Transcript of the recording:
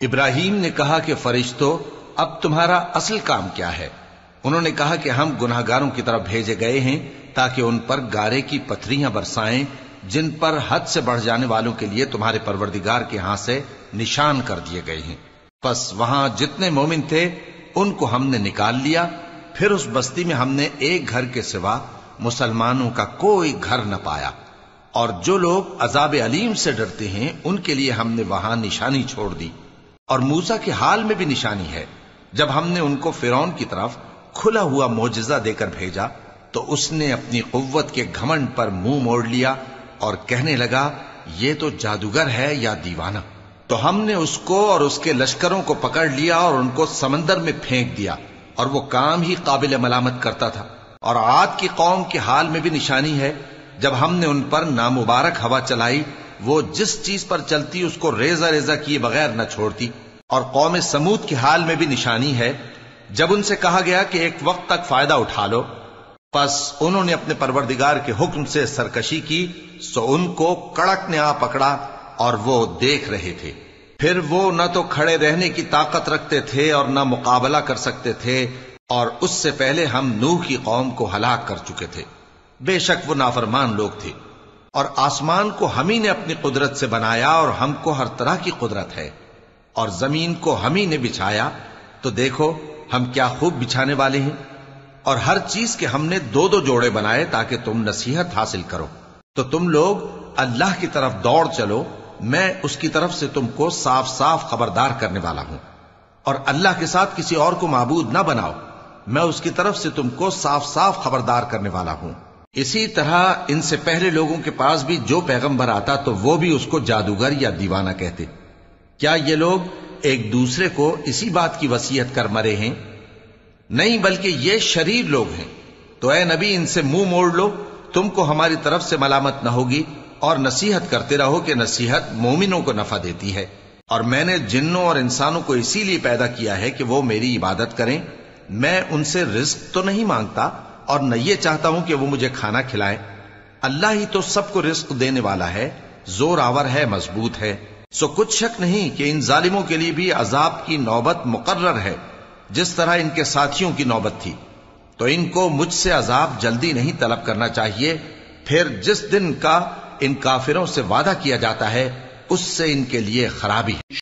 ابراہیم نے کہا کہ فرشتوں، اب تمہارا اصل کام کیا ہے؟ انہوں نے کہا کہ ہم گناہگاروں کی طرف بھیجے گئے ہیں تاکہ ان پر گارے کی پتھریاں برسائیں جن پر حد سے بڑھ جانے والوں کے لیے تمہارے پروردگار کے ہاں سے نشان کر دیے گئے ہیں۔ پس وہاں جتنے مومن تھے ان کو ہم نے نکال لیا، پھر اس بستی میں ہم نے ایک گھر کے سوا مسلمانوں کا کوئی گھر نہ پایا، اور جو لوگ عذاب علیم سے ڈرتے ہیں ان کے لیے ہم نے وہاں نشانی چھوڑ دی۔ اور موسیٰ کے حال میں بھی نشانی ہے، جب ہم نے ان کو فرعون کی طرف کھلا ہوا معجزہ دے کر بھیجا تو اس نے اپنی قوت کے گھمنڈ پر منہ موڑ لیا اور کہنے لگا یہ تو جادوگر ہے یا دیوانہ۔ تو ہم نے اس کو اور اس کے لشکروں کو پکڑ لیا اور ان کو سمندر میں پھینک دیا، اور وہ کام ہی قابل ملامت کرتا تھا۔ اور عاد کی قوم کے حال میں بھی نشانی ہے، جب ہم نے ان پر نامبارک ہوا چلائی، وہ جس چیز پر چلتی اس کو ریزہ ریزہ کیے بغیر نہ چھوڑتی۔ اور قوم سمود کے حال میں بھی نشانی ہے، جب ان سے کہا گیا کہ ایک وقت تک فائدہ اٹھا لو، پس انہوں نے اپنے پروردگار کے حکم سے سرکشی کی، سو ان کو کڑک نے آ پکڑا اور وہ دیکھ رہے تھے۔ پھر وہ نہ تو کھڑے رہنے کی طاقت رکھتے تھے اور نہ مقابلہ کر سکتے تھے، اور اس سے پہلے ہم نوح کی قوم کو ہلاک کر چکے تھے۔ بے شک وہ نافرمان لوگ تھے۔ اور آسمان کو ہم ہی نے اپنی قدرت سے بنایا، اور ہم کو ہر طرح کی قدرت ہے، اور زمین کو ہم ہی نے بچھایا، تو دیکھو ہم کیا خوب بچھانے والے ہیں۔ اور ہر چیز کے ہم نے دو دو جوڑے بنائے تاکہ تم نصیحت حاصل کرو۔ تو تم لوگ اللہ کی طرف دوڑ چلو، میں اس کی طرف سے تم کو صاف صاف خبردار کرنے والا ہوں۔ اور اللہ کے ساتھ کسی اور کو معبود نہ بناؤ، میں اس کی طرف سے تم کو صاف صاف خبردار کرنے والا ہوں۔ اسی طرح ان سے پہلے لوگوں کے پاس بھی جو پیغمبر آتا تو وہ بھی اس کو جادوگر یا دیوانہ کہتے۔ کیا یہ لوگ ایک دوسرے کو اسی بات کی وصیت کر مرے ہیں؟ نہیں، بلکہ یہ شریر لوگ ہیں۔ تو اے نبی ان سے منہ موڑ لو، تم کو ہماری طرف سے ملامت نہ ہوگی، اور نصیحت کرتے رہو کہ نصیحت مومنوں کو نفع دیتی ہے۔ اور میں نے جنوں اور انسانوں کو اسی لیے پیدا کیا ہے کہ وہ میری عبادت کریں۔ میں ان سے رزق تو نہیں مانگتا اور نہ یہ چاہتا ہوں کہ وہ مجھے کھانا کھلائیں۔ اللہ ہی تو سب کو رزق دینے والا ہے، زور آور ہے، مضبوط ہے۔ سو کچھ شک نہیں کہ ان ظالموں کے لیے بھی عذاب کی نوبت مقرر ہے، جس طرح ان کے ساتھیوں کی نوبت تھی۔ تو ان کو مجھ سے عذاب جلدی نہیں طلب کرنا چاہیے، پھر جس دن کا ان کافروں سے وعدہ کیا جاتا ہے اس سے ان کے لیے خرابی ہے۔